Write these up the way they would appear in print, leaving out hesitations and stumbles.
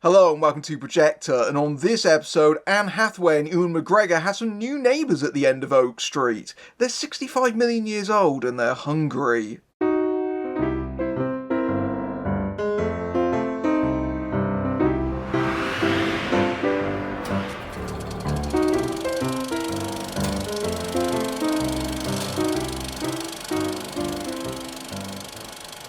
Hello and welcome to Projector, and on this episode, Anne Hathaway and Ewan McGregor have some new neighbours at the end of Oak Street. They're 65 million years old and they're hungry.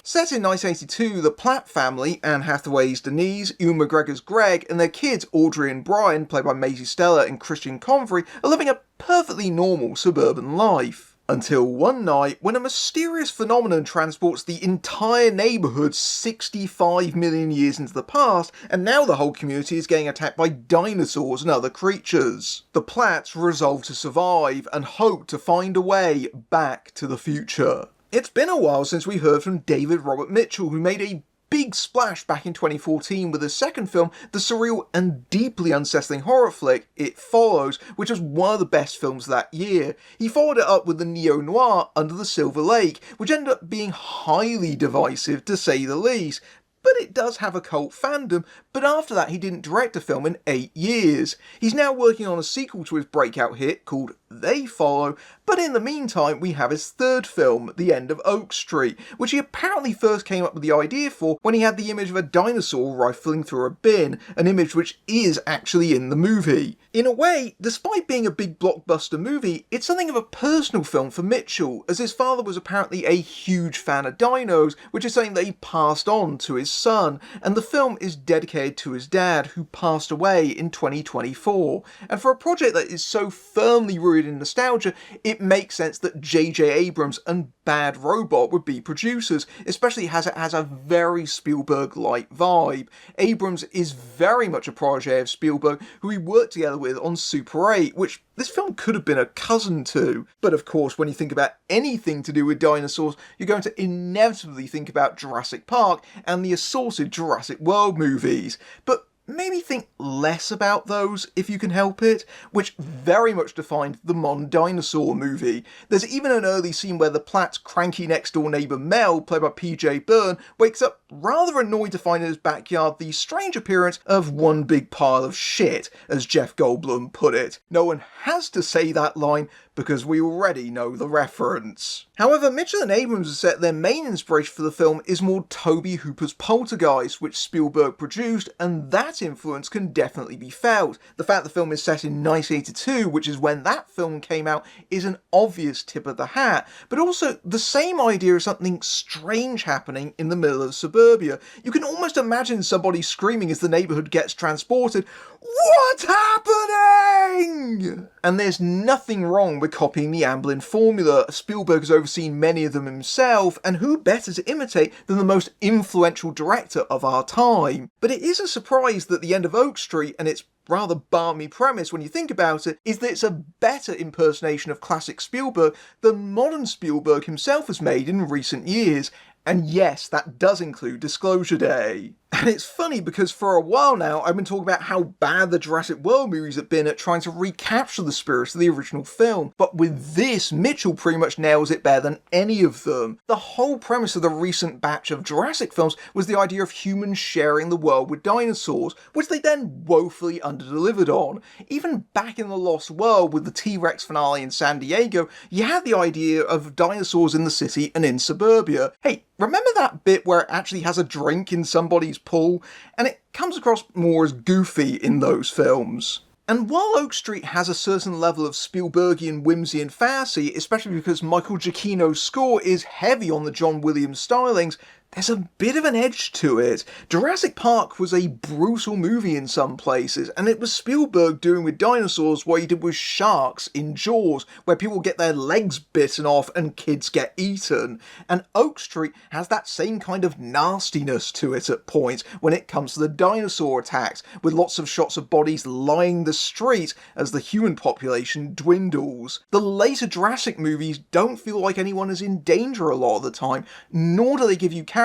Set in 1982, the Platt family, Anne Hathaway's Denise, Ewan McGregor's Greg, and their kids Audrey and Brian, played by Maisie Stella and Christian Convery, are living a perfectly normal suburban life. Until one night, when a mysterious phenomenon transports the entire neighbourhood 65 million years into the past, and now the whole community is getting attacked by dinosaurs and other creatures. The Platts resolve to survive and hope to find a way back to the future. It's been a while since we heard from David Robert Mitchell, who made a big splash back in 2014 with his second film, the surreal and deeply unsettling horror flick It Follows, which was one of the best films that year. He followed it up with the neo-noir Under the Silver Lake, which ended up being highly divisive to say the least. But it does have a cult fandom, but after that he didn't direct a film in 8 years. He's now working on a sequel to his breakout hit called They Follow, but in the meantime we have his third film, The End of Oak Street, which he apparently first came up with the idea for when he had the image of a dinosaur rifling through a bin, an image which is actually in the movie. In a way, despite being a big blockbuster movie, it's something of a personal film for Mitchell, as his father was apparently a huge fan of dinos, which is something that he passed on to his son, and the film is dedicated to his dad, who passed away in 2024. And for a project that is so firmly rooted in nostalgia, it makes sense that J.J. Abrams and Bad Robot would be producers, especially as it has a very Spielberg-like vibe. Abrams is very much a protege of Spielberg, who he worked together with on Super 8, which this film could have been a cousin to. But of course, when you think about anything to do with dinosaurs, you're going to inevitably think about Jurassic Park and the assorted Jurassic World movies. But maybe think less about those if you can help it, which very much defined the modern dinosaur movie. There's even an early scene where the Platt's cranky next door neighbour Mel, played by PJ Byrne, wakes up rather annoyed to find in his backyard the strange appearance of one big pile of shit, as Jeff Goldblum put it. No one has to say that line because we already know the reference. However, Mitchell and Abrams have said their main inspiration for the film is more Tobe Hooper's Poltergeist, which Spielberg produced, and that influence can definitely be felt. The fact the film is set in 1982, which is when that film came out, is an obvious tip of the hat, but also the same idea of something strange happening in the middle of suburbia. You can almost imagine somebody screaming as the neighbourhood gets transported, "What's happening?" And there's nothing wrong with copying the Amblin formula. Spielberg has overseen many of them himself, and who better to imitate than the most influential director of our time? But it is a surprise that The End of Oak Street, and its rather balmy premise when you think about it, is that it's a better impersonation of classic Spielberg than modern Spielberg himself has made in recent years. And yes, that does include Disclosure Day. And it's funny because for a while now I've been talking about how bad the Jurassic World movies have been at trying to recapture the spirit of the original film. But with this, Mitchell pretty much nails it better than any of them. The whole premise of the recent batch of Jurassic films was the idea of humans sharing the world with dinosaurs, which they then woefully underdelivered on. Even back in The Lost World with the T-Rex finale in San Diego, you had the idea of dinosaurs in the city and in suburbia. Hey, remember that bit where it actually has a drink in somebody's pool? And it comes across more as goofy in those films. And while Oak Street has a certain level of Spielbergian whimsy and fantasy, especially because Michael Giacchino's score is heavy on the John Williams stylings, there's a bit of an edge to it. Jurassic Park was a brutal movie in some places, and it was Spielberg doing with dinosaurs what he did with sharks in Jaws, where people get their legs bitten off and kids get eaten. And Oak Street has that same kind of nastiness to it at points when it comes to the dinosaur attacks, with lots of shots of bodies lying the street as the human population dwindles. The later Jurassic movies don't feel like anyone is in danger a lot of the time, nor do they give you characters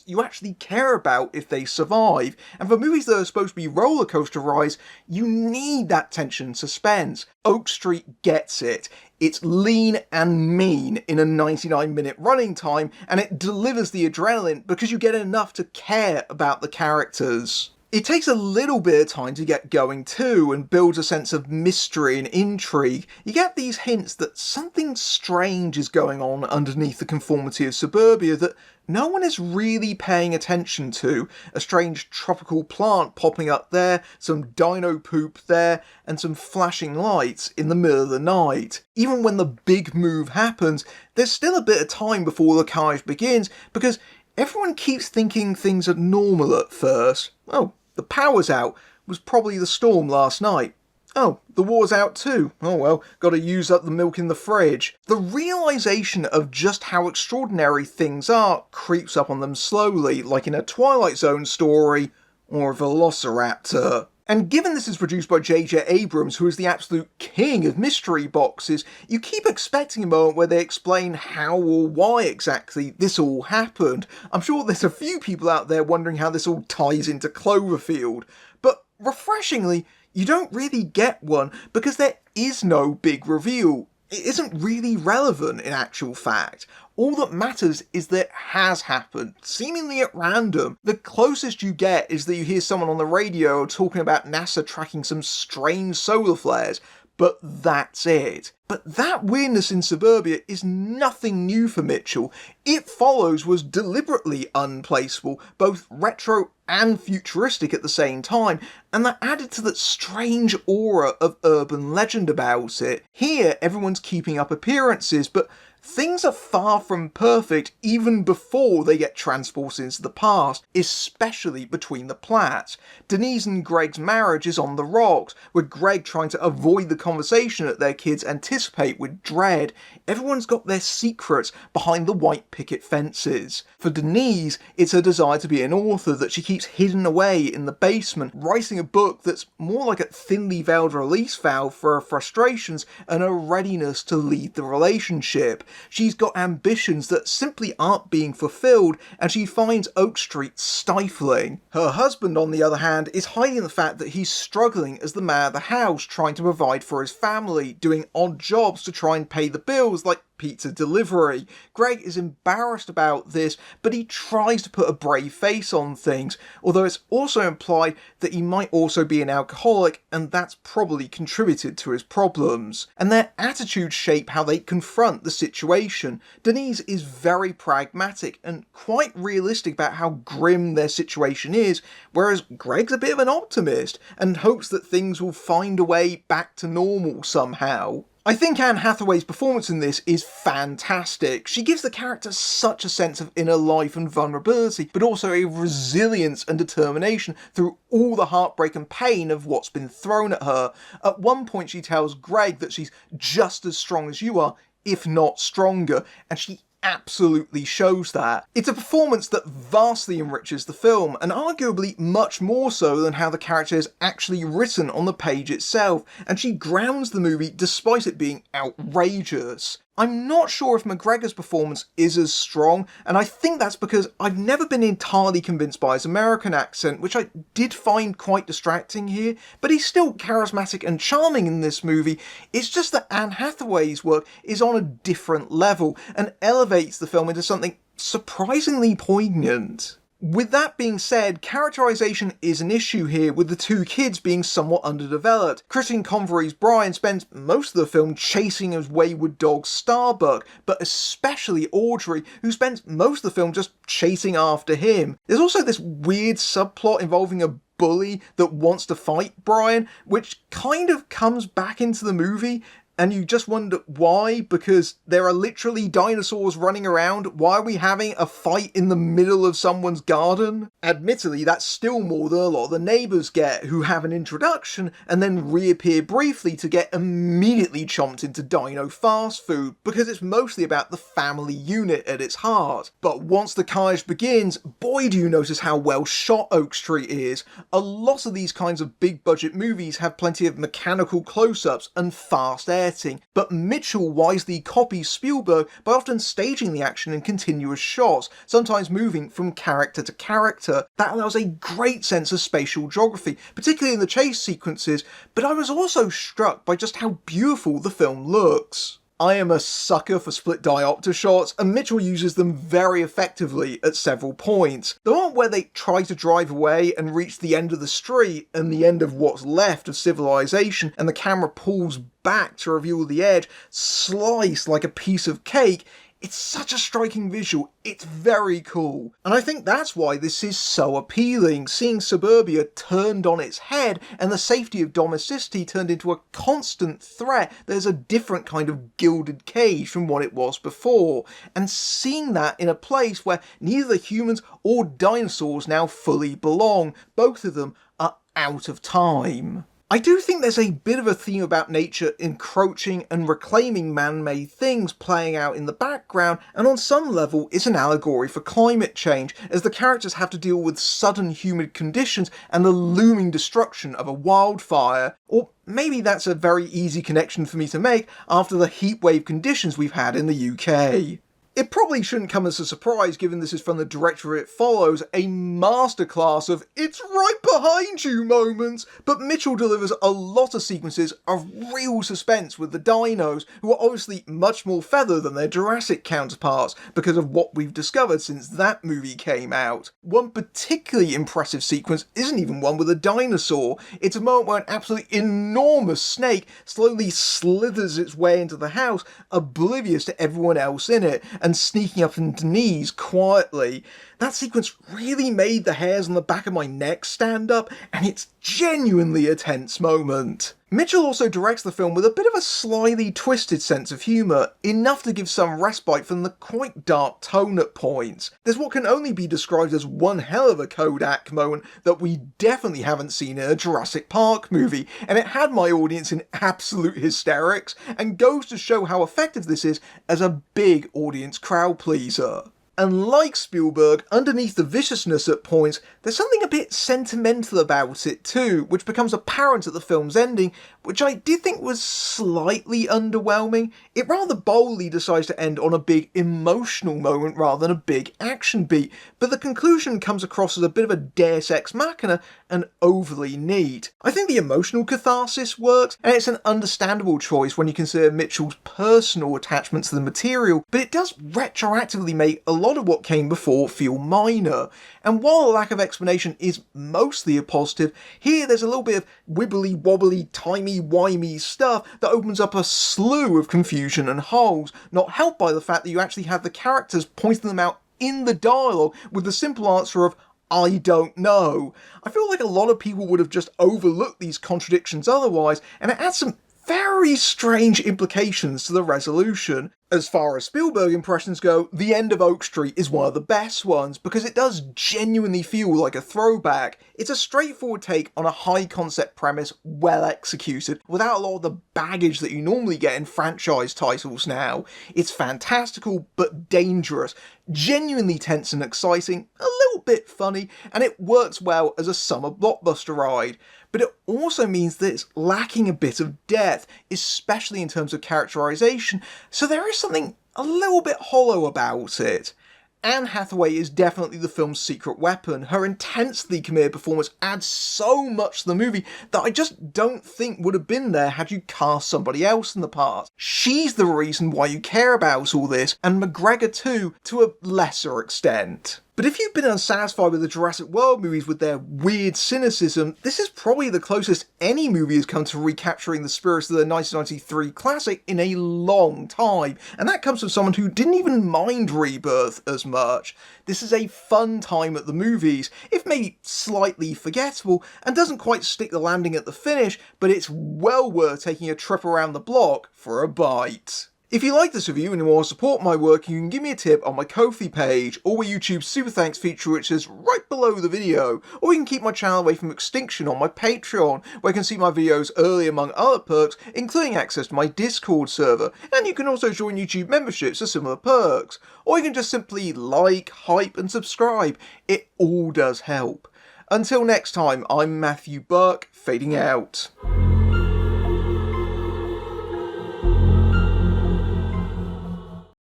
you actually care about if they survive. And for movies that are supposed to be roller coaster rides, you need that tension and suspense. Oak Street gets it. It's lean and mean in a 99-minute running time, and it delivers the adrenaline because you get enough to care about the characters. It takes a little bit of time to get going too, and builds a sense of mystery and intrigue. You get these hints that something strange is going on underneath the conformity of suburbia that no one is really paying attention to. A strange tropical plant popping up there, some dino poop there, and some flashing lights in the middle of the night. Even when the big move happens, there's still a bit of time before the carnage begins, because everyone keeps thinking things are normal at first. Oh, the power's out. Was probably the storm last night. Oh, the war's out too. Oh well, gotta use up the milk in the fridge. The realisation of just how extraordinary things are creeps up on them slowly, like in a Twilight Zone story, or a velociraptor. And given this is produced by J.J. Abrams, who is the absolute king of mystery boxes, you keep expecting a moment where they explain how or why exactly this all happened. I'm sure there's a few people out there wondering how this all ties into Cloverfield. But refreshingly, you don't really get one, because there is no big reveal. It isn't really relevant in actual fact. All that matters is that it has happened, seemingly at random. The closest you get is that you hear someone on the radio talking about NASA tracking some strange solar flares, but that's it. But that weirdness in suburbia is nothing new for Mitchell. It Follows was deliberately unplaceable, both retro and futuristic at the same time, and that added to that strange aura of urban legend about it. Here, everyone's keeping up appearances, but things are far from perfect even before they get transported into the past, especially between the Platts. Denise and Greg's marriage is on the rocks, with Greg trying to avoid the conversation that their kids anticipate with dread. Everyone's got their secrets behind the white picket fences. For Denise, it's her desire to be an author that she keeps hidden away in the basement, writing a book that's more like a thinly veiled release valve for her frustrations and her readiness to lead the relationship. She's got ambitions that simply aren't being fulfilled, and she finds Oak Street stifling. Her husband, on the other hand, is hiding the fact that he's struggling as the man of the house, trying to provide for his family, doing odd jobs to try and pay the bills, like pizza delivery. Greg is embarrassed about this, but he tries to put a brave face on things, although it's also implied that he might also be an alcoholic, and that's probably contributed to his problems. And their attitudes shape how they confront the situation. Denise is very pragmatic and quite realistic about how grim their situation is, whereas Greg's a bit of an optimist and hopes that things will find a way back to normal somehow. I think Anne Hathaway's performance in this is fantastic. She gives the character such a sense of inner life and vulnerability, but also a resilience and determination through all the heartbreak and pain of what's been thrown at her. At one point she tells Greg that she's just as strong as you are, if not stronger, and she absolutely shows that. It's a performance that vastly enriches the film, and arguably much more so than how the character is actually written on the page itself, and she grounds the movie despite it being outrageous. I'm not sure if McGregor's performance is as strong, and I think that's because I've never been entirely convinced by his American accent, which I did find quite distracting here, but he's still charismatic and charming in this movie. It's just that Anne Hathaway's work is on a different level, and elevates the film into something surprisingly poignant. With that being said, characterisation is an issue here, with the two kids being somewhat underdeveloped. Christian Convery's Brian spends most of the film chasing his wayward dog Starbuck, but especially Audrey, who spends most of the film just chasing after him. There's also this weird subplot involving a bully that wants to fight Brian, which kind of comes back into the movie, and you just wonder why, because there are literally dinosaurs running around. Why are we having a fight in the middle of someone's garden? Admittedly, that's still more than a lot of the neighbours get, who have an introduction and then reappear briefly to get immediately chomped into dino fast food, because it's mostly about the family unit at its heart. But once the carnage begins, boy do you notice how well shot Oak Street is. A lot of these kinds of big budget movies have plenty of mechanical close-ups and fast air, but Mitchell wisely copies Spielberg by often staging the action in continuous shots, sometimes moving from character to character. That allows a great sense of spatial geography, particularly in the chase sequences, but I was also struck by just how beautiful the film looks. I am a sucker for split diopter shots, and Mitchell uses them very effectively at several points. The one where they try to drive away and reach the end of the street and the end of what's left of civilization, and the camera pulls back to reveal the edge, sliced like a piece of cake. It's such a striking visual, it's very cool. And I think that's why this is so appealing, seeing suburbia turned on its head and the safety of domesticity turned into a constant threat. There's a different kind of gilded cage from what it was before. And seeing that in a place where neither the humans or dinosaurs now fully belong, both of them are out of time. I do think there's a bit of a theme about nature encroaching and reclaiming man-made things playing out in the background, and on some level it's an allegory for climate change, as the characters have to deal with sudden humid conditions and the looming destruction of a wildfire. Or maybe that's a very easy connection for me to make after the heatwave conditions we've had in the UK. It probably shouldn't come as a surprise, given this is from the director of It Follows, a masterclass of "it's right behind you" moments, but Mitchell delivers a lot of sequences of real suspense with the dinos, who are obviously much more feathered than their Jurassic counterparts because of what we've discovered since that movie came out. One particularly impressive sequence isn't even one with a dinosaur. It's a moment where an absolutely enormous snake slowly slithers its way into the house, oblivious to everyone else in it, and sneaking up into knees quietly. That sequence really made the hairs on the back of my neck stand up, and it's genuinely a tense moment. Mitchell also directs the film with a bit of a slyly twisted sense of humour, enough to give some respite from the quite dark tone at points. There's what can only be described as one hell of a Kodak moment that we definitely haven't seen in a Jurassic Park movie, and it had my audience in absolute hysterics, and goes to show how effective this is as a big audience crowd pleaser. And like Spielberg, underneath the viciousness at points, there's something a bit sentimental about it too, which becomes apparent at the film's ending, which I did think was slightly underwhelming. It rather boldly decides to end on a big emotional moment rather than a big action beat, but the conclusion comes across as a bit of a deus ex machina and overly neat. I think the emotional catharsis works, and it's an understandable choice when you consider Mitchell's personal attachment to the material, but it does retroactively make a lot of what came before feel minor. And while the lack of explanation is mostly a positive, here there's a little bit of wibbly wobbly timey-wimey stuff that opens up a slew of confusion and holes, not helped by the fact that you actually have the characters pointing them out in the dialogue with the simple answer of "I don't know." I feel like a lot of people would have just overlooked these contradictions otherwise, and it adds some very strange implications to the resolution. As far as Spielberg impressions go, the end of Oak Street is one of the best ones, because it does genuinely feel like a throwback. It's a straightforward take on a high concept premise, well executed, without a lot of the baggage that you normally get in franchise titles now. It's fantastical, but dangerous, genuinely tense and exciting, a little bit funny, and it works well as a summer blockbuster ride. But it also means that it's lacking a bit of depth, especially in terms of characterization, so there is something a little bit hollow about it. Anne Hathaway is definitely the film's secret weapon. Her intensely committed performance adds so much to the movie that I just don't think would have been there had you cast somebody else in the part. She's the reason why you care about all this, and McGregor too, to a lesser extent. But if you've been unsatisfied with the Jurassic World movies with their weird cynicism, this is probably the closest any movie has come to recapturing the spirit of the 1993 classic in a long time, and that comes from someone who didn't even mind Rebirth as much. This is a fun time at the movies, if maybe slightly forgettable, and doesn't quite stick the landing at the finish, but it's well worth taking a trip around the block for a bite. If you like this review and you want to support my work, you can give me a tip on my Ko-fi page, or my YouTube Super Thanks feature, which is right below the video, or you can keep my channel away from extinction on my Patreon, where you can see my videos early among other perks, including access to my Discord server, and you can also join YouTube memberships for similar perks, or you can just simply like, hype and subscribe. It all does help. Until next time, I'm Matthew Burke, fading out.